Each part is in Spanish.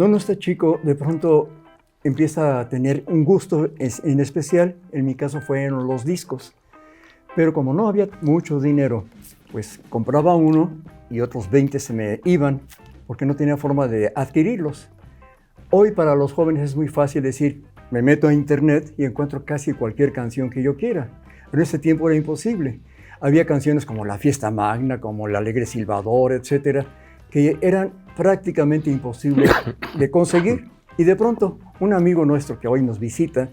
Cuando uno está chico, de pronto empieza a tener un gusto en especial. En mi caso fueron los discos. Pero como no había mucho dinero, pues compraba uno y otros 20 se me iban porque no tenía forma de adquirirlos. Hoy para los jóvenes es muy fácil decir, me meto a internet y encuentro casi cualquier canción que yo quiera. Pero en ese tiempo era imposible. Había canciones como La Fiesta Magna, como El Alegre Silbador, etcétera, que eran prácticamente imposibles de conseguir. Y de pronto, un amigo nuestro que hoy nos visita,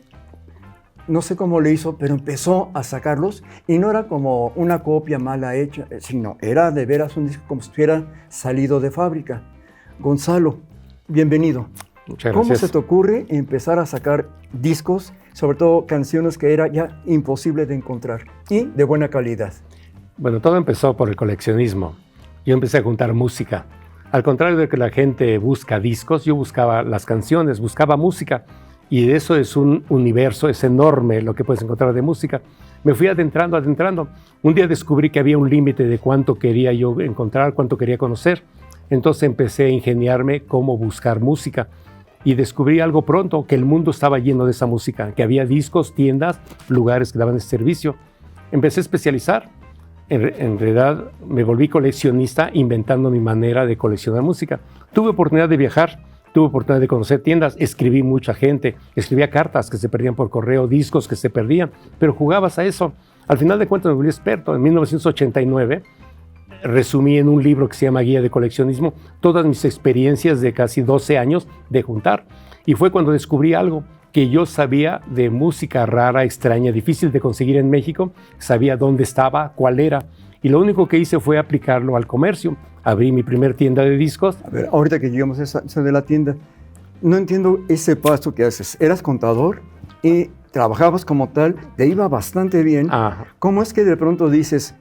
no sé cómo le hizo, pero empezó a sacarlos y no era como una copia mala hecha, sino era de veras un disco como si estuviera salido de fábrica. Gonzalo, bienvenido. Muchas ¿Cómo gracias. se te ocurre empezar a sacar discos, sobre todo canciones que era ya imposible de encontrar y de buena calidad? Bueno, todo empezó por el coleccionismo. Yo empecé a juntar música. Al contrario de que la gente busca discos, yo buscaba las canciones, buscaba música. Y de eso es un universo, es enorme lo que puedes encontrar de música. Me fui adentrando. Un día descubrí que había un límite de cuánto quería yo encontrar, cuánto quería conocer. Entonces empecé a ingeniarme cómo buscar música. Y descubrí algo pronto, que el mundo estaba lleno de esa música, que había discos, tiendas, lugares que daban ese servicio. Empecé a especializar. En realidad me volví coleccionista inventando mi manera de coleccionar música. Tuve oportunidad de viajar, tuve oportunidad de conocer tiendas, escribí mucha gente, escribía cartas que se perdían por correo, discos que se perdían, pero jugabas a eso. Al final de cuentas me volví experto. En 1989 resumí en un libro que se llama Guía de Coleccionismo todas mis experiencias de casi 12 años de juntar. Y fue cuando descubrí algo que yo sabía de música rara, extraña, difícil de conseguir en México, sabía dónde estaba, cuál era. Y lo único que hice fue aplicarlo al comercio. Abrí mi primer tienda de discos. A ver, ahorita que llegamos a esa de la tienda, no entiendo ese paso que haces. Eras contador y trabajabas como tal, te iba bastante bien. Ajá. ¿Cómo es que de pronto dices,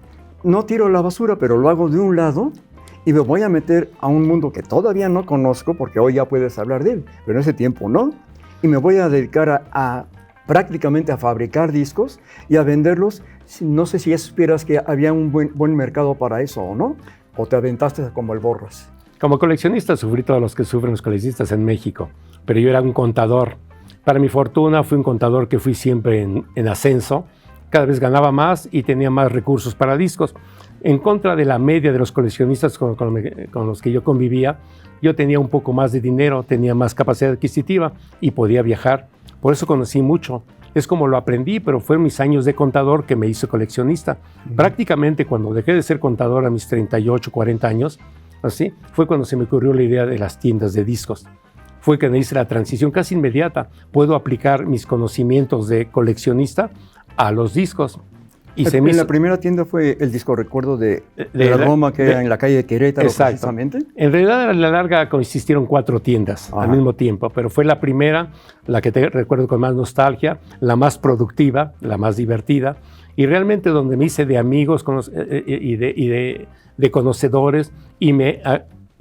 no tiro la basura, pero lo hago de un lado y me voy a meter a un mundo que todavía no conozco, porque hoy ya puedes hablar de él, pero en ese tiempo no, y me voy a dedicar prácticamente a fabricar discos y a venderlos? No sé si ya supieras que había un buen mercado para eso o no, o te aventaste como el borras. Como coleccionista sufrí todos los que sufren los coleccionistas en México, pero yo era un contador. Para mi fortuna fui un contador que fui siempre en ascenso. Cada vez ganaba más y tenía más recursos para discos. En contra de la media de los coleccionistas con los que yo convivía, yo tenía un poco más de dinero, tenía más capacidad adquisitiva y podía viajar. Por eso conocí mucho. Es como lo aprendí, pero fueron mis años de contador que me hizo coleccionista. Prácticamente cuando dejé de ser contador a mis 38, 40 años, así, fue cuando se me ocurrió la idea de las tiendas de discos. Fue que me hice la transición casi inmediata. Puedo aplicar mis conocimientos de coleccionista a los discos. Y La primera tienda fue el Disco Recuerdo de la Roma, que era en la calle de Querétaro, precisamente. En realidad, a la larga coexistieron 4 tiendas al mismo tiempo, pero fue la primera, la que te recuerdo con más nostalgia, la más productiva, la más divertida, y realmente donde me hice de amigos y de conocedores, y me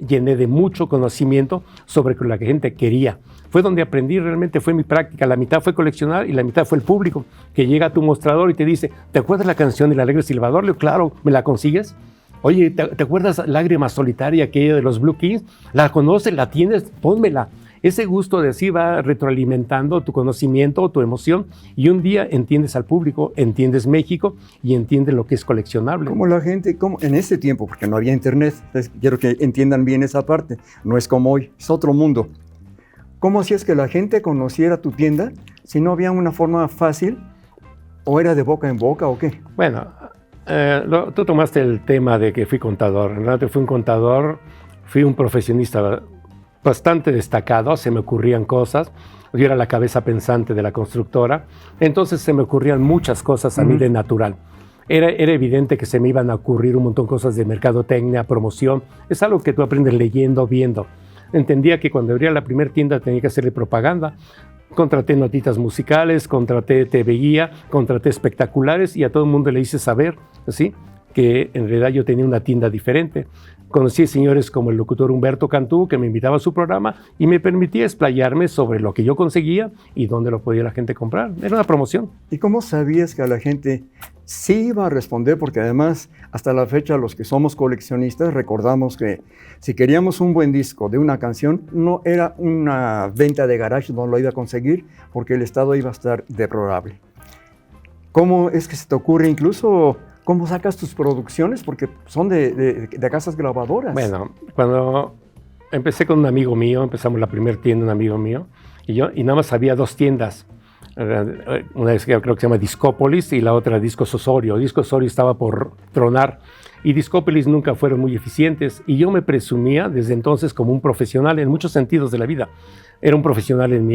llené de mucho conocimiento sobre lo que la gente quería. Fue donde aprendí, realmente fue mi práctica. La mitad fue coleccionar y la mitad fue el público, que llega a tu mostrador y te dice, ¿te acuerdas la canción del Alegre Silbador? Le digo, claro, ¿me la consigues? Oye, ¿te acuerdas Lágrima Solitaria, aquella de los Blue Kings? ¿La conoces? ¿La tienes? Pónmela. Ese gusto de así va retroalimentando tu conocimiento, tu emoción, y un día entiendes al público, entiendes México y entiendes lo que es coleccionable. Como la gente, como en ese tiempo, porque no había internet, entonces quiero que entiendan bien esa parte, no es como hoy, es otro mundo. ¿Cómo hacías que la gente conociera tu tienda si no había una forma fácil? ¿O era de boca en boca o qué? Bueno, tú tomaste el tema de que fui contador. En realidad fui un contador, fui un profesionista bastante destacado, se me ocurrían cosas. Yo era la cabeza pensante de la constructora, entonces se me ocurrían muchas cosas a mí de natural. Era evidente que se me iban a ocurrir un montón de cosas de mercadotecnia, promoción. Es algo que tú aprendes leyendo, viendo. Entendía que cuando abría la primera tienda tenía que hacerle propaganda. Contraté notitas musicales, contraté TV Guía, contraté espectaculares y a todo el mundo le hice saber, ¿sí?, que en realidad yo tenía una tienda diferente. Conocí señores como el locutor Humberto Cantú, que me invitaba a su programa y me permitía explayarme sobre lo que yo conseguía y dónde lo podía la gente comprar. Era una promoción. ¿Y cómo sabías que a la gente sí iba a responder, porque además, hasta la fecha, los que somos coleccionistas recordamos que si queríamos un buen disco de una canción, no era una venta de garage, no lo iba a conseguir, porque el estado iba a estar deplorable. ¿Cómo es que se te ocurre incluso, cómo sacas tus producciones? Porque son de casas grabadoras. Bueno, cuando empecé con un amigo mío, empezamos la primera tienda, un amigo mío, y nada más había 2 tiendas. Una vez que creo que se llama Discópolis y la otra Discos Osorio. Discos Osorio estaba por tronar y Discópolis nunca fueron muy eficientes, y yo me presumía desde entonces como un profesional en muchos sentidos de la vida. Era un profesional en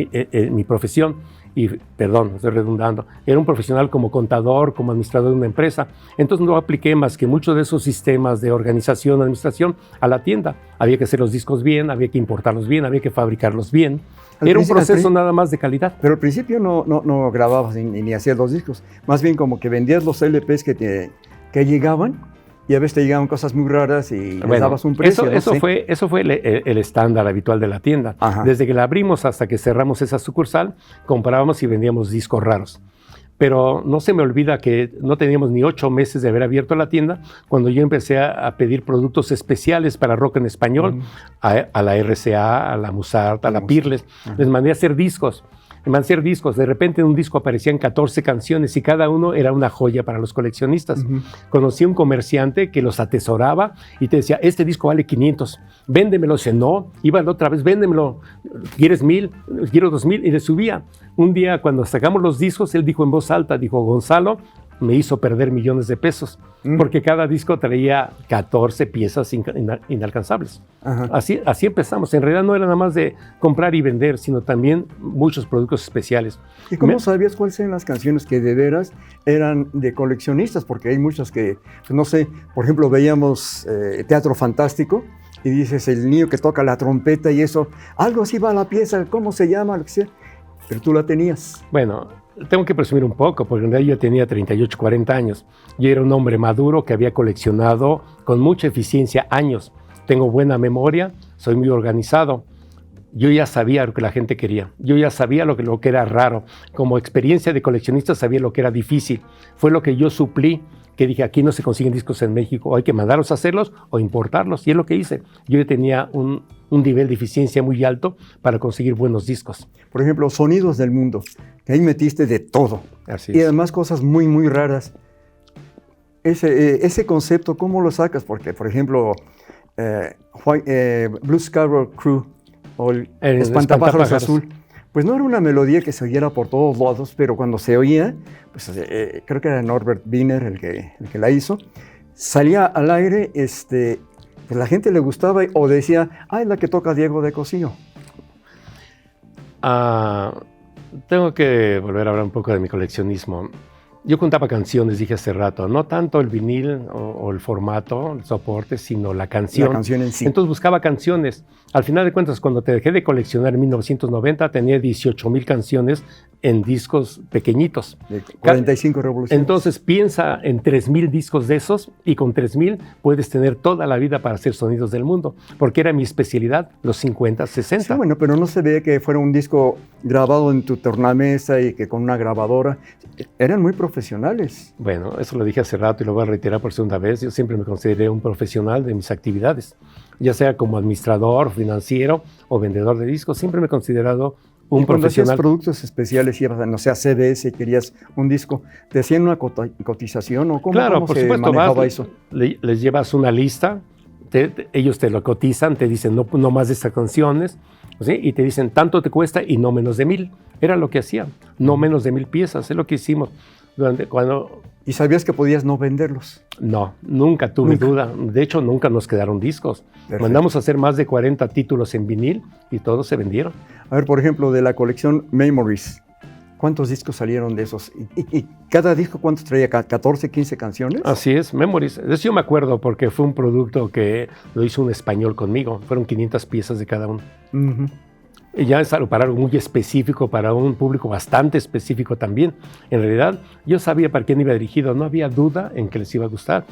mi profesión, y perdón, estoy redundando, era un profesional como contador, como administrador de una empresa. Entonces no apliqué más que muchos de esos sistemas de organización, administración a la tienda. Había que hacer los discos bien, había que importarlos bien, había que fabricarlos bien. Era un proceso nada más de calidad. Pero al principio no grababas ni hacías los discos, más bien como que vendías los LPs que llegaban, y a veces te llegaban cosas muy raras y les dabas un precio. Eso fue el estándar habitual de la tienda. Ajá. Desde que la abrimos hasta que cerramos esa sucursal, comprábamos y vendíamos discos raros. Pero no se me olvida que no teníamos ni 8 meses de haber abierto la tienda cuando yo empecé a pedir productos especiales para rock en español, a la RCA, a la Musart, a la Peerless. Les mandé a hacer discos. De repente en un disco aparecían 14 canciones y cada uno era una joya para los coleccionistas. Conocí a un comerciante que los atesoraba y te decía, este disco vale 500, véndemelo. Dice, no, iba la otra vez, véndemelo, ¿quieres 1000? Quiero 2000, y le subía. Un día cuando sacamos los discos, él dijo en voz alta, dijo, Gonzalo me hizo perder millones de pesos, porque cada disco traía 14 piezas inalcanzables. Así empezamos. En realidad no era nada más de comprar y vender, sino también muchos productos especiales. ¿Y cómo sabías cuáles eran las canciones que de veras eran de coleccionistas? Porque hay muchas que, no sé, por ejemplo, veíamos Teatro Fantástico, y dices, el niño que toca la trompeta y eso, algo así va a la pieza, ¿cómo se llama? Lo que sea. Pero tú la tenías. Bueno, tengo que presumir un poco, porque en realidad yo tenía 38, 40 años. Yo era un hombre maduro que había coleccionado con mucha eficiencia años. Tengo buena memoria, soy muy organizado. Yo ya sabía lo que la gente quería. Yo ya sabía lo que era raro. Como experiencia de coleccionista sabía lo que era difícil. Fue lo que yo suplí, que dije, aquí no se consiguen discos en México, o hay que mandarlos a hacerlos o importarlos. Y es lo que hice. Yo ya tenía un nivel de eficiencia muy alto para conseguir buenos discos. Por ejemplo, sonidos del mundo, que ahí metiste de todo. Así y es. Además cosas muy, muy raras. Ese concepto, ¿cómo lo sacas? Porque, por ejemplo, Blue Scarab Crew o el Espantapájaros Azul, pues no era una melodía que se oyera por todos lados, pero cuando se oía, pues creo que era Norbert Wiener el que la hizo, salía al aire, pues la gente le gustaba o decía, es la que toca Diego de Cosío. Tengo que volver a hablar un poco de mi coleccionismo. Yo contaba canciones, dije hace rato, no tanto el vinil o el formato, el soporte, sino la canción. La canción en sí. Entonces buscaba canciones. Al final de cuentas, cuando te dejé de coleccionar en 1990, tenía 18,000 canciones en discos pequeñitos. De 45 revoluciones. Entonces piensa en 3,000 discos de esos, y con 3,000 puedes tener toda la vida para hacer sonidos del mundo, porque era mi especialidad, los 50, 60. Sí, bueno, pero no se ve que fuera un disco grabado en tu tornamesa y que con una grabadora. Eran muy profesionales. Bueno, eso lo dije hace rato y lo voy a reiterar por segunda vez. Yo siempre me consideré un profesional de mis actividades, ya sea como administrador, financiero o vendedor de discos. Siempre me he considerado un profesional. Hacías productos especiales, ibas, no sé, a CBS, querías un disco, ¿te hacían una cotización o cómo, claro, cómo por se supuesto, manejaba eso? Les llevas una lista, ellos te lo cotizan, te dicen no más de estas canciones, ¿sí? Y te dicen tanto te cuesta y no menos de 1,000. Era lo que hacían, no menos de 1,000 piezas, es lo que hicimos. ¿Y sabías que podías no venderlos? No, nunca tuve duda. De hecho, nunca nos quedaron discos. Perfecto. Mandamos a hacer más de 40 títulos en vinil y todos se vendieron. A ver, por ejemplo, de la colección Memories, ¿cuántos discos salieron de esos? ¿Y cada disco cuántos traía? ¿14, 15 canciones? Así es, Memories. De eso yo me acuerdo porque fue un producto que lo hizo un español conmigo. Fueron 500 piezas de cada uno. Ya es para algo muy específico, para un público bastante específico también. En realidad, yo sabía para quién iba dirigido, no había duda en que les iba a gustar.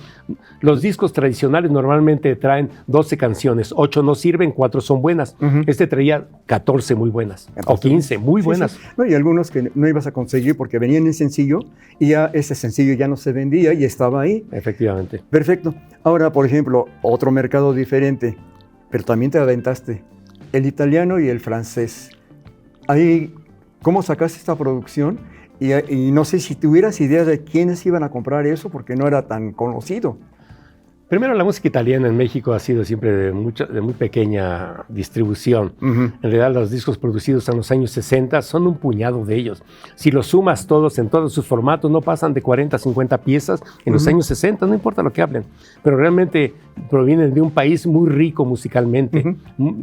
Los discos tradicionales normalmente traen 12 canciones, 8 no sirven, 4 son buenas. Este traía 14 muy buenas, o 15 muy buenas. Sí. No, y algunos que no ibas a conseguir porque venían en sencillo y ya ese sencillo ya no se vendía y estaba ahí. Efectivamente. Perfecto. Ahora, por ejemplo, otro mercado diferente, pero también te aventaste. El italiano y el francés. Ahí, ¿cómo sacaste esta producción? Y no sé si tuvieras idea de quiénes iban a comprar eso, porque no era tan conocido. Primero, la música italiana en México ha sido siempre de muy pequeña distribución. En realidad, los discos producidos en los años 60 son un puñado de ellos. Si los sumas todos en todos sus formatos, no pasan de 40 a 50 piezas en los años 60, no importa lo que hablen. Pero realmente provienen de un país muy rico musicalmente,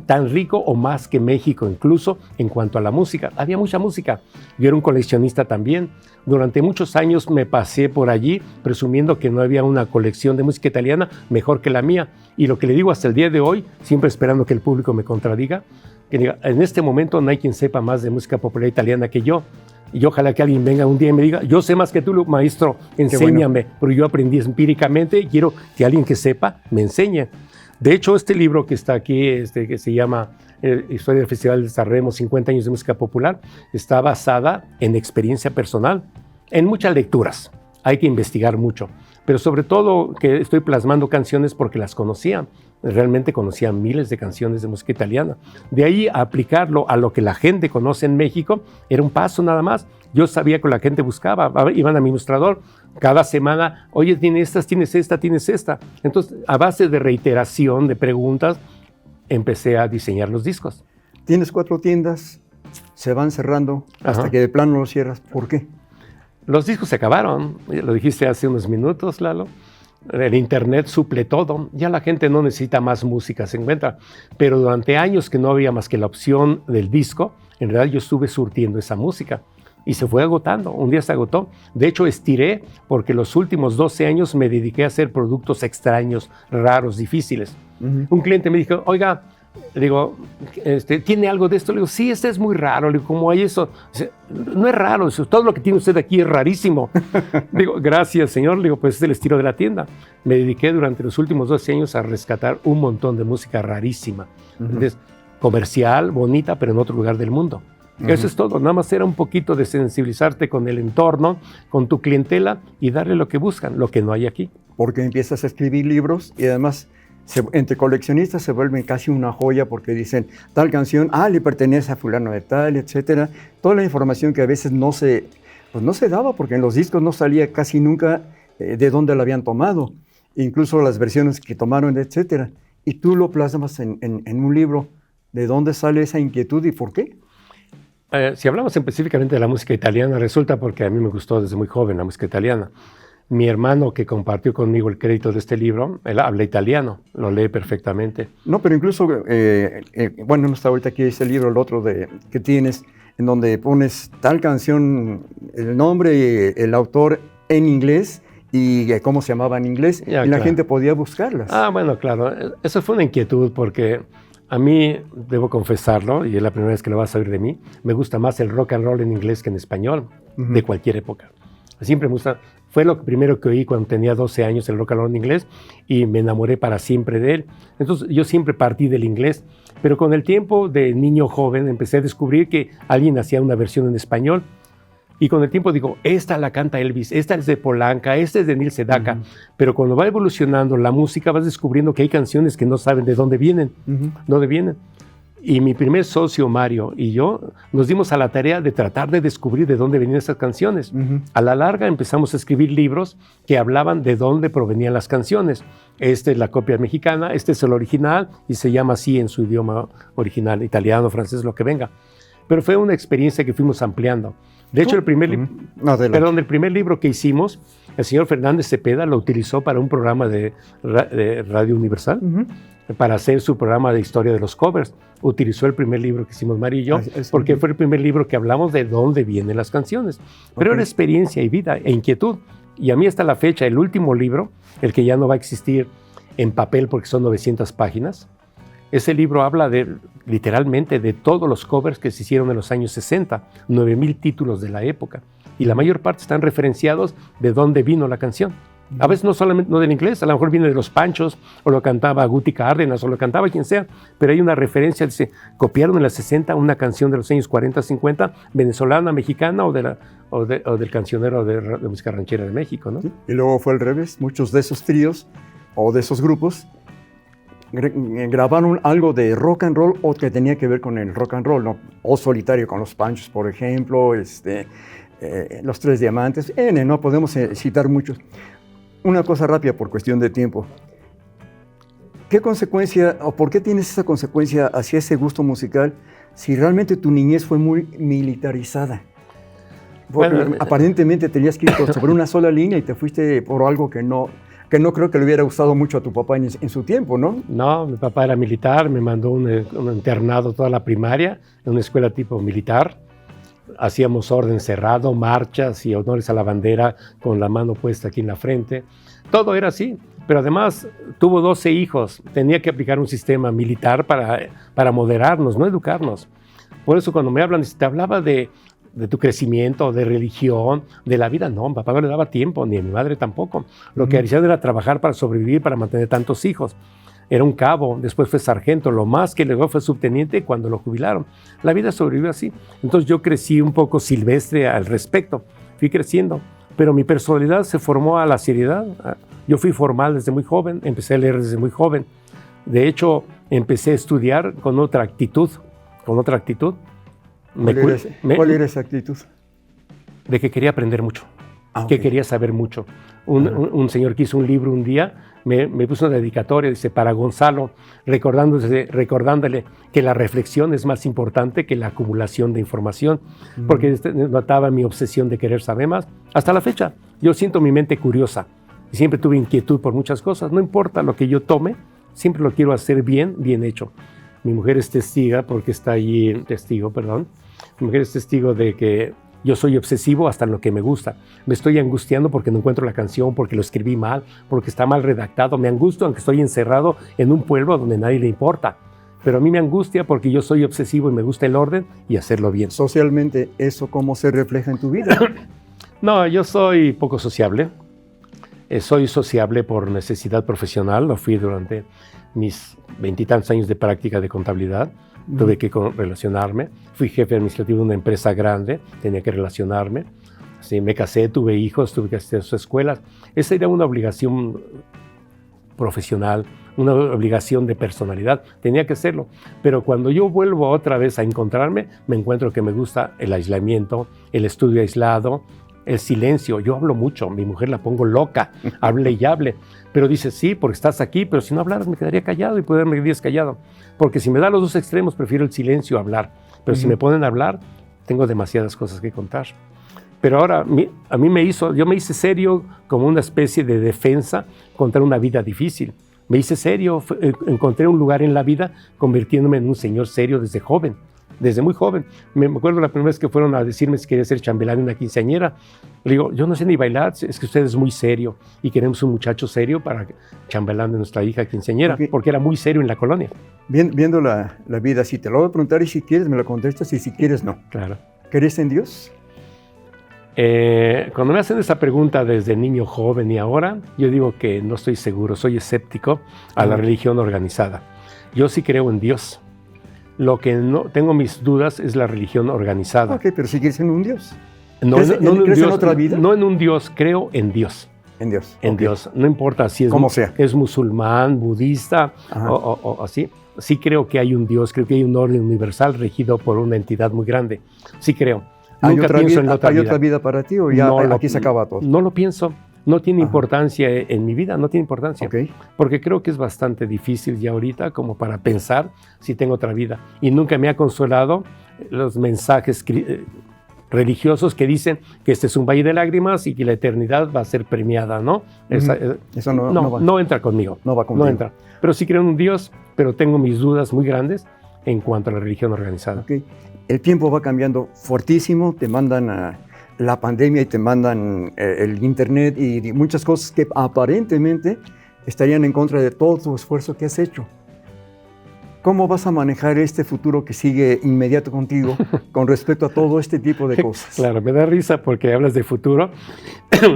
tan rico o más que México, incluso en cuanto a la música. Había mucha música. Yo era un coleccionista también. Durante muchos años me pasé por allí presumiendo que no había una colección de música italiana mejor que la mía. Y lo que le digo hasta el día de hoy, siempre esperando que el público me contradiga, que diga, en este momento no hay quien sepa más de música popular italiana que yo. Y ojalá que alguien venga un día y me diga, yo sé más que tú, maestro, enséñame. Bueno. Porque yo aprendí empíricamente y quiero que alguien que sepa me enseñe. De hecho, este libro que está aquí, que se llama Historia del Festival de San Remo, 50 años de música popular, está basada en experiencia personal, en muchas lecturas. Hay que investigar mucho, pero sobre todo que estoy plasmando canciones porque las conocía. Realmente conocía miles de canciones de música italiana. De ahí a aplicarlo a lo que la gente conoce en México, era un paso nada más. Yo sabía que la gente buscaba, iban a mi ilustrador, cada semana, oye, tienes esta. Entonces, a base de reiteración, de preguntas, empecé a diseñar los discos. Tienes 4 tiendas, se van cerrando hasta que de plano lo cierras. ¿Por qué? Los discos se acabaron, lo dijiste hace unos minutos, Lalo. El internet suple todo, ya la gente no necesita más música, se encuentra. Pero durante años que no había más que la opción del disco, en realidad yo estuve surtiendo esa música. Y se fue agotando, un día se agotó. De hecho, estiré porque los últimos 12 años me dediqué a hacer productos extraños, raros, difíciles. Un cliente me dijo, oiga, le digo, ¿tiene algo de esto? Le digo, sí, este es muy raro. Le digo, ¿cómo hay eso? Dice, no es raro, todo lo que tiene usted aquí es rarísimo. Le digo, gracias, señor. Le digo, pues es el estilo de la tienda. Me dediqué durante los últimos 12 años a rescatar un montón de música rarísima. Entonces, comercial, bonita, pero en otro lugar del mundo. Eso es todo, nada más era un poquito de sensibilizarte con el entorno, con tu clientela y darle lo que buscan, lo que no hay aquí. Porque empiezas a escribir libros y además entre coleccionistas se vuelven casi una joya porque dicen tal canción, le pertenece a fulano de tal, etcétera. Toda la información que a veces no se daba porque en los discos no salía casi nunca de dónde la habían tomado, incluso las versiones que tomaron, etcétera. Y tú lo plasmas en un libro. ¿De dónde sale esa inquietud y por qué? Si hablamos específicamente de la música italiana, resulta porque a mí me gustó desde muy joven la música italiana. Mi hermano que compartió conmigo el crédito de este libro, él habla italiano, lo lee perfectamente. No, pero incluso, bueno, no está ahorita aquí ese libro, el otro que tienes, en donde pones tal canción, el nombre, el autor en inglés y cómo se llamaba en inglés, y la gente podía buscarlas. Bueno, claro, eso fue una inquietud porque a mí, debo confesarlo, y es la primera vez que lo vas a oír de mí, me gusta más el rock and roll en inglés que en español, de cualquier época. Siempre me gusta, fue lo primero que oí cuando tenía 12 años, el rock and roll en inglés, y me enamoré para siempre de él. Entonces yo siempre partí del inglés, pero con el tiempo de niño joven empecé a descubrir que alguien hacía una versión en español, y con el tiempo digo, esta la canta Elvis, esta es de Polanca, esta es de Neil Sedaka. Pero cuando va evolucionando la música vas descubriendo que hay canciones que no saben de dónde vienen, dónde vienen. Y mi primer socio, Mario, y yo nos dimos a la tarea de tratar de descubrir de dónde venían esas canciones. A la larga empezamos a escribir libros que hablaban de dónde provenían las canciones. Esta es la copia mexicana, este es el original y se llama así en su idioma original, italiano, francés, lo que venga. Pero fue una experiencia que fuimos ampliando. De hecho, el primer libro que hicimos, el señor Fernández Cepeda lo utilizó para un programa de Radio Universal, para hacer su programa de historia de los covers. Utilizó el primer libro que hicimos Mario y yo, porque fue el primer libro que hablamos de dónde vienen las canciones. Pero era experiencia y vida e inquietud. Y a mí hasta la fecha, el último libro, el que ya no va a existir en papel porque son 900 páginas, Ese libro habla literalmente de todos los covers que se hicieron en los años 60, 9,000 títulos de la época. Y la mayor parte están referenciados de dónde vino la canción. A veces no solamente del inglés, a lo mejor viene de Los Panchos, o lo cantaba Guti Cárdenas, o lo cantaba quien sea, pero hay una referencia, dice, copiaron en los 60 una canción de los años 40, 50, venezolana, mexicana, o del cancionero de música ranchera de México, ¿no? Sí. Y luego fue al revés, muchos de esos tríos, o de esos grupos, grabaron algo de rock and roll, o que tenía que ver con el rock and roll, ¿no? O Solitario con Los Panchos, por ejemplo, Los Tres Diamantes, no podemos citar muchos. Una cosa rápida por cuestión de tiempo. ¿Qué consecuencia o por qué tienes esa consecuencia hacia ese gusto musical si realmente tu niñez fue muy militarizada? Bueno, aparentemente tenías que ir sobre una sola línea y te fuiste por algo que no creo que le hubiera gustado mucho a tu papá en su tiempo, ¿no? No, mi papá era militar, me mandó un internado toda la primaria, en una escuela tipo militar. Hacíamos orden cerrado, marchas y honores a la bandera con la mano puesta aquí en la frente. Todo era así, pero además tuvo 12 hijos. Tenía que aplicar un sistema militar para moderarnos, no educarnos. Por eso cuando me hablan, te hablaba de tu crecimiento, de religión, de la vida, no, papá no le daba tiempo, ni a mi madre tampoco. Lo que hacían era trabajar para sobrevivir, para mantener tantos hijos. Era un cabo, después fue sargento, lo más que luego fue subteniente cuando lo jubilaron. La vida sobrevivió así. Entonces yo crecí un poco silvestre al respecto, fui creciendo, pero mi personalidad se formó a la seriedad. Yo fui formal desde muy joven, empecé a leer desde muy joven. De hecho, empecé a estudiar con otra actitud. ¿Cuál era esa actitud? De que quería aprender mucho, que quería saber mucho. Un señor que hizo un libro un día, me puso una dedicatoria, dice, para Gonzalo, recordándole que la reflexión es más importante que la acumulación de información, porque notaba mi obsesión de querer saber más. Hasta la fecha, yo siento mi mente curiosa y siempre tuve inquietud por muchas cosas. No importa lo que yo tome, siempre lo quiero hacer bien hecho. Mi mujer es testigo Mi mujer es testigo de que yo soy obsesivo hasta en lo que me gusta. Me estoy angustiando porque no encuentro la canción, porque lo escribí mal, porque está mal redactado. Me angustio aunque estoy encerrado en un pueblo donde nadie le importa. Pero a mí me angustia porque yo soy obsesivo y me gusta el orden y hacerlo bien. Socialmente, ¿eso cómo se refleja en tu vida? No, yo soy poco sociable. Soy sociable por necesidad profesional. Lo fui durante mis 20 y tantos años de práctica de contabilidad. Tuve que relacionarme. Fui jefe administrativo de una empresa grande, tenía que relacionarme. Sí, me casé, tuve hijos, tuve que asistir a sus escuelas. Esa era una obligación profesional, una obligación de personalidad. Tenía que hacerlo. Pero cuando yo vuelvo otra vez a encontrarme, me encuentro que me gusta el aislamiento, el estudio aislado, el silencio. Yo hablo mucho, mi mujer la pongo loca, hable y hable. Pero dice, sí, porque estás aquí, pero si no hablaras me quedaría callado y poderme quedar callado. Porque si me da los dos extremos, prefiero el silencio a hablar. Pero si me ponen a hablar, tengo demasiadas cosas que contar. Pero ahora, yo me hice serio como una especie de defensa contra una vida difícil. Me hice serio, encontré un lugar en la vida convirtiéndome en un señor serio desde joven. Desde muy joven. Me acuerdo la primera vez que fueron a decirme si quería ser chambelán en una quinceañera. Le digo, yo no sé ni bailar, es que usted es muy serio y queremos un muchacho serio para chambelán de nuestra hija quinceañera, porque era muy serio en la colonia. Viendo la vida así, te lo voy a preguntar y si quieres me lo contestas y si quieres no. Claro. ¿Crees en Dios? Cuando me hacen esa pregunta desde niño joven y ahora, yo digo que no estoy seguro, soy escéptico a la religión organizada. Yo sí creo en Dios. Lo que no tengo mis dudas es la religión organizada. Ok, pero si quieres en un Dios. ¿Crees en otra vida? No en un Dios, creo en Dios. En Dios. En Dios. No importa si es musulmán, budista o así. Sí creo que hay un Dios, creo que hay un orden universal regido por una entidad muy grande. Sí creo. Nunca pienso en otra vida. ¿Hay otra vida para ti o ya aquí se acaba todo? No lo pienso. No tiene importancia en mi vida, no tiene importancia. Porque creo que es bastante difícil ya ahorita como para pensar si tengo otra vida. Y nunca me ha consolado los mensajes religiosos que dicen que este es un valle de lágrimas y que la eternidad va a ser premiada, ¿no? Eso no entra conmigo. No va contigo. No entra. Pero sí creo en un Dios, pero tengo mis dudas muy grandes en cuanto a la religión organizada. El tiempo va cambiando fuertísimo, te mandan la pandemia y te mandan el internet y muchas cosas que aparentemente estarían en contra de todo tu esfuerzo que has hecho. ¿Cómo vas a manejar este futuro que sigue inmediato contigo con respecto a todo este tipo de cosas? Claro, me da risa porque hablas de futuro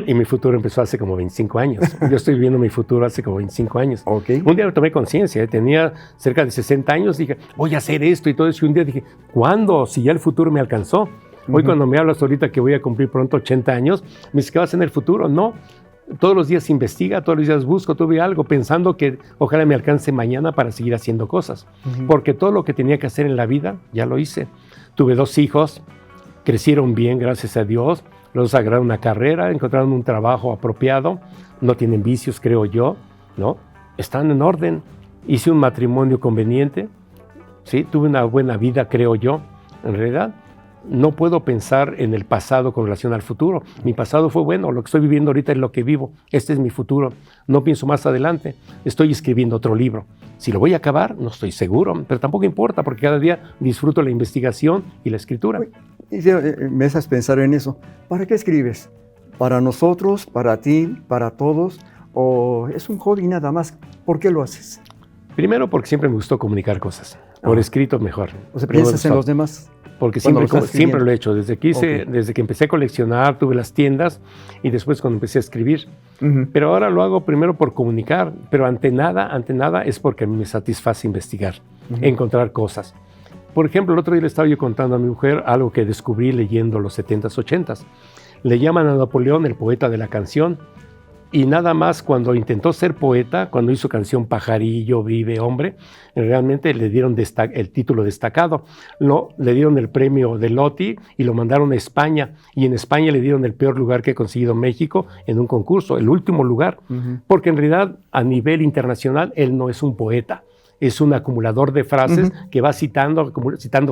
y mi futuro empezó hace como 25 años. Yo estoy viviendo mi futuro hace como 25 años. Okay. Un día lo tomé conciencia, tenía cerca de 60 años, dije, voy a hacer esto y todo eso. Y un día dije, ¿cuándo? Si ya el futuro me alcanzó. Hoy cuando me hablas ahorita que voy a cumplir pronto 80 años, me dices, ¿qué vas a hacer en el futuro? No. Todos los días investiga, todos los días busco, tuve algo pensando que ojalá me alcance mañana para seguir haciendo cosas. Porque todo lo que tenía que hacer en la vida, ya lo hice. Tuve 2 hijos, crecieron bien, gracias a Dios. Los agarraron una carrera, encontraron un trabajo apropiado, no tienen vicios, creo yo, ¿no? Están en orden. Hice un matrimonio conveniente, ¿sí? Tuve una buena vida, creo yo, en realidad. No puedo pensar en el pasado con relación al futuro. Mi pasado fue bueno, lo que estoy viviendo ahorita es lo que vivo. Este es mi futuro. No pienso más adelante. Estoy escribiendo otro libro. Si lo voy a acabar, no estoy seguro, pero tampoco importa porque cada día disfruto la investigación y la escritura. Me haces pensar en eso. ¿Para qué escribes? ¿Para nosotros, para ti, para todos? ¿O es un hobby nada más? ¿Por qué lo haces? Primero porque siempre me gustó comunicar cosas. Por escrito mejor. O sea, ¿piensas en los demás? Porque siempre lo he hecho. Desde que empecé a coleccionar, tuve las tiendas y después cuando empecé a escribir. Pero ahora lo hago primero por comunicar, pero ante nada es porque a mí me satisface investigar, encontrar cosas. Por ejemplo, el otro día le estaba yo contando a mi mujer algo que descubrí leyendo los 70s, 80s. Le llaman a Napoleón el poeta de la canción. Y nada más cuando intentó ser poeta, cuando hizo canción Pajarillo, Vive, Hombre, realmente le dieron el título destacado. Le dieron el premio de Loti y lo mandaron a España. Y en España le dieron el peor lugar que ha conseguido México en un concurso, el último lugar. Porque en realidad a nivel internacional él no es un poeta. Es un acumulador de frases que va citando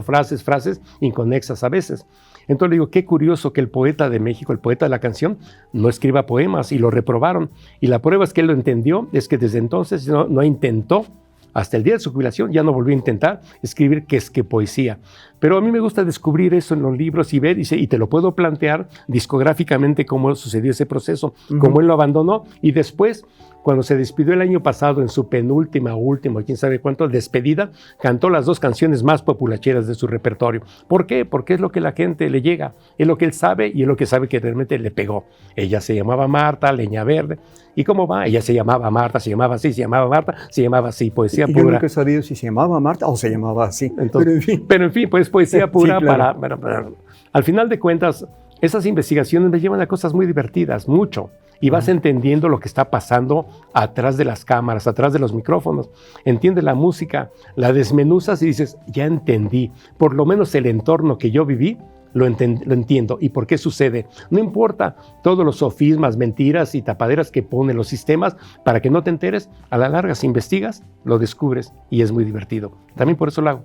frases inconexas a veces. Entonces le digo, qué curioso que el poeta de México, el poeta de la canción, no escriba poemas y lo reprobaron. Y la prueba es que él lo entendió, es que desde entonces no intentó, hasta el día de su jubilación, ya no volvió a intentar escribir que poesía. Pero a mí me gusta descubrir eso en los libros y ver, y te lo puedo plantear discográficamente cómo sucedió ese proceso, cómo él lo abandonó y después, cuando se despidió el año pasado en su penúltima, última, quién sabe cuánto, despedida, cantó las 2 canciones más populacheras de su repertorio. ¿Por qué? Porque es lo que la gente le llega, es lo que él sabe y es lo que sabe que realmente le pegó. Ella se llamaba Marta, Leña Verde. ¿Y cómo va? Ella se llamaba Marta, se llamaba así, se llamaba Marta, se llamaba así, poesía pura. Yo nunca he sabido si se llamaba Marta o se llamaba así. Entonces, pero en fin, pues poesía pura. Sí, claro. Al final de cuentas, esas investigaciones me llevan a cosas muy divertidas, mucho. Y vas entendiendo lo que está pasando atrás de las cámaras, atrás de los micrófonos. Entiendes la música, la desmenuzas y dices, ya entendí. Por lo menos el entorno que yo viví, lo entiendo. ¿Y por qué sucede? No importa todos los sofismas, mentiras y tapaderas que ponen los sistemas para que no te enteres. A la larga, si investigas, lo descubres y es muy divertido. También por eso lo hago.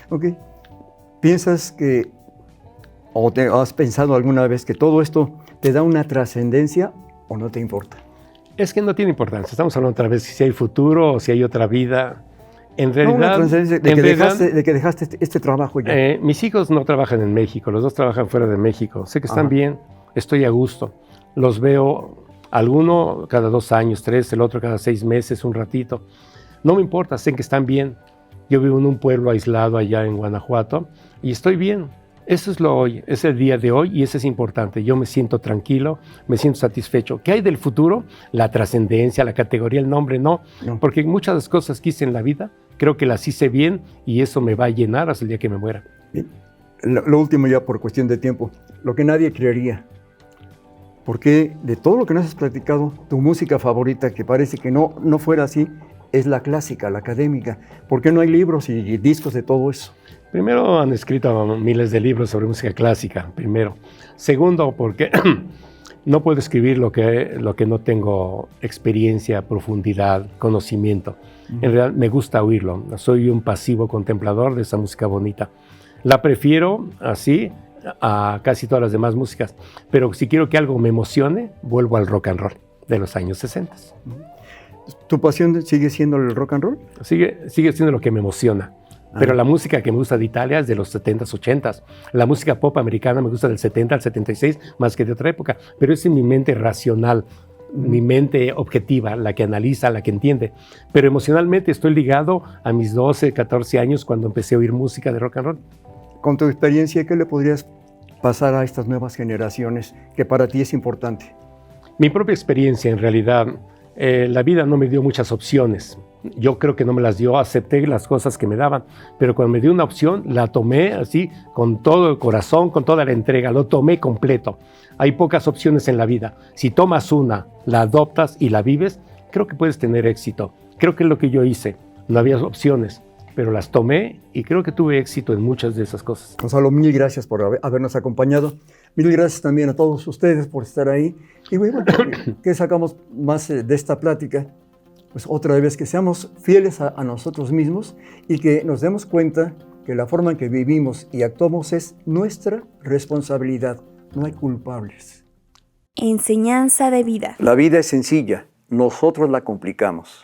Ok. ¿Piensas que, o te has pensado alguna vez que todo esto te da una trascendencia o no te importa? Es que no tiene importancia. Estamos hablando otra vez si hay futuro o si hay otra vida. En realidad, una trascendencia de que dejaste este trabajo ya. Mis hijos no trabajan en México, los 2 trabajan fuera de México. Sé que están bien, estoy a gusto. Los veo, alguno cada 2 años, 3, el otro cada 6 meses, un ratito. No me importa, sé que están bien. Yo vivo en un pueblo aislado allá en Guanajuato y estoy bien. Eso es lo hoy, es el día de hoy y eso es importante. Yo me siento tranquilo, me siento satisfecho. ¿Qué hay del futuro? La trascendencia, la categoría, el nombre, no. Porque muchas de las cosas que hice en la vida, creo que las hice bien y eso me va a llenar hasta el día que me muera. Bien. Lo último ya por cuestión de tiempo, lo que nadie creería. Porque de todo lo que nos has platicado, tu música favorita, que parece que no fuera así, es la clásica, la académica. ¿Por qué no hay libros y discos de todo eso? Primero, han escrito miles de libros sobre música clásica, primero. Segundo, porque no puedo escribir lo que no tengo experiencia, profundidad, conocimiento. En realidad, me gusta oírlo. Soy un pasivo contemplador de esa música bonita. La prefiero así a casi todas las demás músicas. Pero si quiero que algo me emocione, vuelvo al rock and roll de los años 60. ¿Tu pasión sigue siendo el rock and roll? Sigue siendo lo que me emociona. Pero la música que me gusta de Italia es de los 70s, 80s. La música pop americana me gusta del 70 al 76, más que de otra época. Pero es en mi mente racional. mi mente objetiva, la que analiza, la que entiende. Pero emocionalmente estoy ligado a mis 12, 14 años cuando empecé a oír música de rock and roll. Con tu experiencia, ¿qué le podrías pasar a estas nuevas generaciones que para ti es importante? Mi propia experiencia, en realidad, la vida no me dio muchas opciones. Yo creo que no me las dio, acepté las cosas que me daban, pero cuando me dio una opción, la tomé así, con todo el corazón, con toda la entrega, lo tomé completo. Hay pocas opciones en la vida. Si tomas una, la adoptas y la vives, creo que puedes tener éxito. Creo que es lo que yo hice. No había opciones, pero las tomé y creo que tuve éxito en muchas de esas cosas. Gonzalo, mil gracias por habernos acompañado. Mil gracias también a todos ustedes por estar ahí. Y bueno, ¿qué sacamos más de esta plática? Pues otra vez que seamos fieles a nosotros mismos y que nos demos cuenta que la forma en que vivimos y actuamos es nuestra responsabilidad. No hay culpables. Enseñanza de vida. La vida es sencilla, nosotros la complicamos.